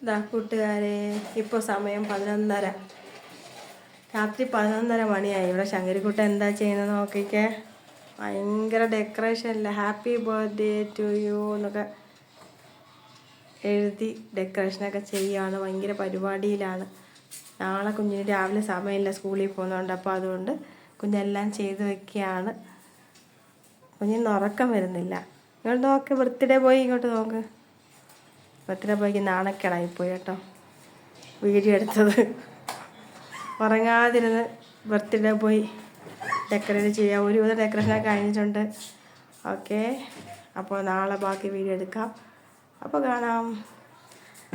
ഇതാ കൂട്ടുകാരെ, ഇപ്പോൾ സമയം 11:30, രാത്രി 11:30 മണിയായി. ഇവിടെ ശങ്കരിക്കുട്ടൻ എന്താ ചെയ്യുന്നത് നോക്കിക്കേ. ഭയങ്കര ഡെക്കറേഷനില്ല. ഹാപ്പി ബർത്ത്ഡേ ടു യു എന്നൊക്കെ എഴുതി ഡെക്കറേഷനൊക്കെ ചെയ്യുകയാണ്. ഭയങ്കര പരിപാടിയിലാണ്. നാളെ കുഞ്ഞിന് രാവിലെ സമയമില്ല, സ്കൂളിൽ പോകുന്നുണ്ട്. അപ്പോൾ അതുകൊണ്ട് കുഞ്ഞെല്ലാം ചെയ്ത് വെക്കുകയാണ്. കുഞ്ഞിന് ഉറക്കം വരുന്നില്ല. ഇങ്ങോട്ട് നോക്ക്, ബർത്ത്ഡേ പോയി ഇങ്ങോട്ട് നോക്ക്. ബർത്ത്ഡേ പോയിക്ക് നാണക്കേടായിപ്പോയി കേട്ടോ വീഡിയോ എടുത്തത്. ഉറങ്ങാതിരുന്ന് ബർത്ത്ഡേ പോയി ഡെക്കറേറ്റ് ചെയ്യുക. ഒരുവിധം ഡെക്കറേഷനൊക്കെ കഴിഞ്ഞിട്ടുണ്ട്. ഓക്കെ, അപ്പോൾ നാളെ ബാക്കി വീഡിയോ എടുക്കാം. അപ്പോൾ കാണാം.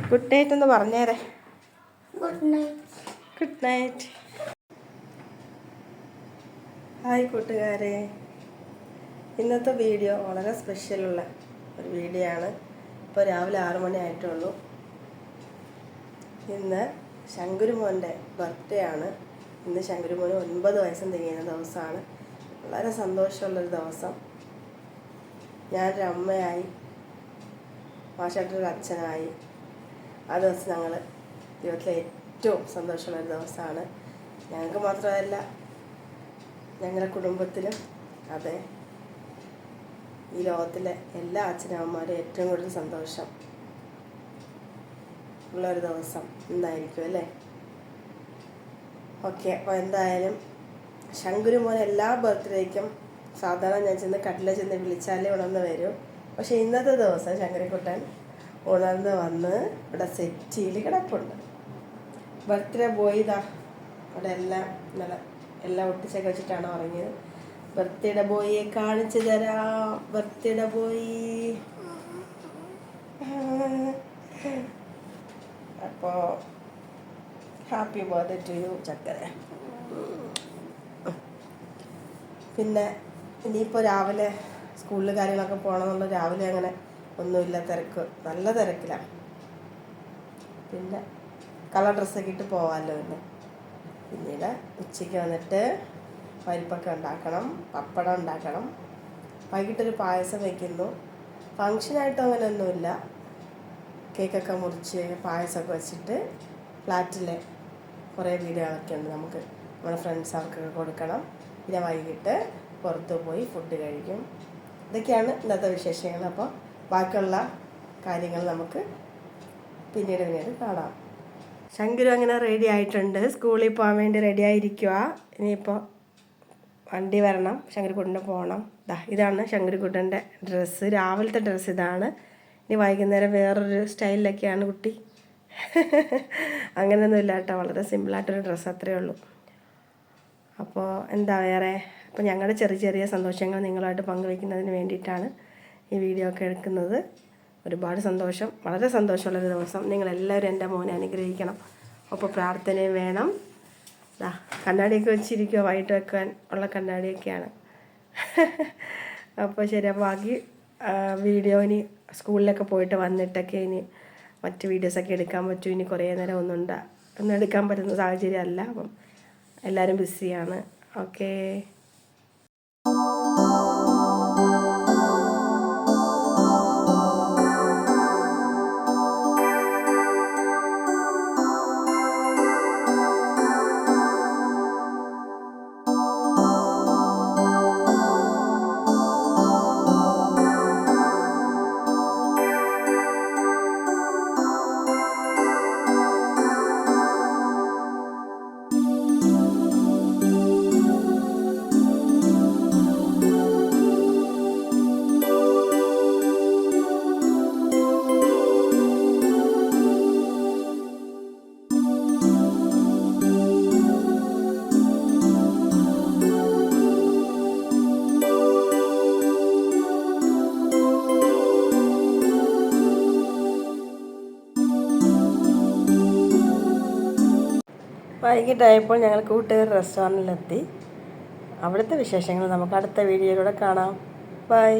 ഗുഡ് നൈറ്റ് എന്ന് പറഞ്ഞേരെ. Good night. ഹായ് കൂട്ടുകാരെ, ഇന്നത്തെ വീഡിയോ വളരെ സ്പെഷ്യലുള്ള ഒരു വീഡിയോ ആണ്. ഇപ്പോൾ രാവിലെ 6 മണി ആയിട്ടുള്ളൂ. ഇന്ന് ശങ്കുരുമോൻ്റെ ബർത്ത്ഡേ ആണ്. ഇന്ന് ശങ്കുരുമോന് 9 വയസ്സും തികയുന്ന ദിവസമാണ്. വളരെ സന്തോഷമുള്ളൊരു ദിവസം. ഞാനൊരു അമ്മയായി, മാഷായിട്ടൊരു അച്ഛനായി. ആ ദിവസം ഞങ്ങൾ ജീവിതത്തിലെ ഏറ്റവും സന്തോഷമുള്ളൊരു ദിവസമാണ്. ഞങ്ങൾക്ക് മാത്രമല്ല, ഞങ്ങളുടെ കുടുംബത്തിലും, അതെ, ഈ ലോകത്തിലെ എല്ലാ അച്ഛനമ്മമാരും ഏറ്റവും കൂടുതൽ സന്തോഷം ഉള്ളൊരു ദിവസം എന്തായിരിക്കും അല്ലേ? ഓക്കെ, അപ്പോൾ എന്തായാലും ശങ്കുരുമോൻ എല്ലാ ബർത്ത്ഡേക്കും സാധാരണ ഞാൻ കട്ടിലെ ചെന്ന് വിളിച്ചാലേ ഉണർന്ന് വരും. പക്ഷെ ഇന്നത്തെ ദിവസം ശങ്കരിക്കുട്ടൻ ഉണർന്ന് വന്ന് ഇവിടെ സെറ്റിയിൽ കിടപ്പുണ്ട്. ബർത്ത്ഡേ ബോയ് ഇതാ അവിടെ എല്ലാം ഒട്ടിച്ചൊക്കെ വെച്ചിട്ടാണ് ഉറങ്ങിയത്. ബർത്ത്ഡേ ബോയിയെ കാണിച്ചു തരാം. ബർത്ത്ഡേ ബോയ്, അപ്പോൾ ഹാപ്പി ബർത്ത്ഡേ ടു യു ചക്കര. പിന്നെ ഇനിയിപ്പോൾ രാവിലെ സ്കൂളിൽ കാര്യങ്ങളൊക്കെ പോകണമെന്നുള്ള രാവിലെ അങ്ങനെ ഒന്നുമില്ല, തിരക്ക്, നല്ല തിരക്കിലാണ്. പിന്നെ കളർ ഡ്രസ്സൊക്കെ ഇട്ട് പോകാമല്ലോ. പിന്നീട് ഉച്ചയ്ക്ക് വന്നിട്ട് പരിപ്പൊക്കെ ഉണ്ടാക്കണം, പപ്പടം ഉണ്ടാക്കണം, വൈകിട്ടൊരു പായസം വയ്ക്കുന്നു. ഫങ്ഷനായിട്ടും അങ്ങനെയൊന്നുമില്ല. കേക്കൊക്കെ മുറിച്ച് പായസമൊക്കെ വെച്ചിട്ട് ഫ്ലാറ്റിലെ കുറേ വീടുകളൊക്കെ ഉണ്ട്. നമുക്ക് നമ്മുടെ ഫ്രണ്ട്സ് അവർക്കൊക്കെ കൊടുക്കണം. പിന്നെ വൈകിട്ട് പുറത്ത് പോയി ഫുഡ് കഴിക്കും. ഇതൊക്കെയാണ് ഇന്നത്തെ വിശേഷങ്ങൾ. അപ്പോൾ ബാക്കിയുള്ള കാര്യങ്ങൾ നമുക്ക് പിന്നീട് കാണാം. ശങ്കുരു അങ്ങനെ റെഡി ആയിട്ടുണ്ട്. സ്കൂളിൽ പോകാൻ വേണ്ടി റെഡി ആയിരിക്കുക. ഇനിയിപ്പോൾ വണ്ടി വരണം, ശങ്കുരുക്കുട്ടൻ്റെ പോകണം. ഇതാണ് ശങ്കുരുക്കുട്ടൻ്റെ ഡ്രസ്സ്, രാവിലത്തെ ഡ്രസ്സ് ഇതാണ്. ഇനി വൈകുന്നേരം വേറൊരു സ്റ്റൈലിലൊക്കെയാണ് കുട്ടി. അങ്ങനെയൊന്നുമില്ല കേട്ടോ, വളരെ സിമ്പിളായിട്ടൊരു ഡ്രസ്സ്, അത്രയേ ഉള്ളൂ. അപ്പോൾ എന്താ വേറെ, അപ്പോൾ ഞങ്ങളുടെ ചെറിയ ചെറിയ സന്തോഷങ്ങൾ നിങ്ങളുമായിട്ട് പങ്കുവയ്ക്കുന്നതിന് വേണ്ടിയിട്ടാണ് ഈ വീഡിയോ ഒക്കെ എടുക്കുന്നത്. ഒരുപാട് സന്തോഷം, വളരെ സന്തോഷമുള്ളൊരു ദിവസം. നിങ്ങളെല്ലാവരും എൻ്റെ മോനെ അനുഗ്രഹിക്കണം. അപ്പോൾ പ്രാർത്ഥനയും വേണം. കണ്ണാടിയൊക്കെ വെച്ചിരിക്കുക, വൈകിട്ട് വെക്കാൻ ഉള്ള കണ്ണാടിയൊക്കെയാണ്. അപ്പോൾ ശരി, അപ്പോൾ ബാക്കി വീഡിയോ ഇനി സ്കൂളിലൊക്കെ പോയിട്ട് വന്നിട്ടൊക്കെ ഇനി മറ്റ് വീഡിയോസൊക്കെ എടുക്കാൻ പറ്റും. ഇനി കുറേ നേരം ഒന്നും എടുക്കാൻ പറ്റുന്ന സാഹചര്യമല്ല. അപ്പം എല്ലാവരും ബിസിയാണ്. ഓക്കേ. വൈകിട്ടായപ്പോൾ ഞങ്ങൾ കൂട്ടുകാർ റെസ്റ്റോറൻറ്റിലെത്തി. അവിടുത്തെ വിശേഷങ്ങൾ നമുക്ക് അടുത്ത വീഡിയോയിലൂടെ കാണാം. ബൈ.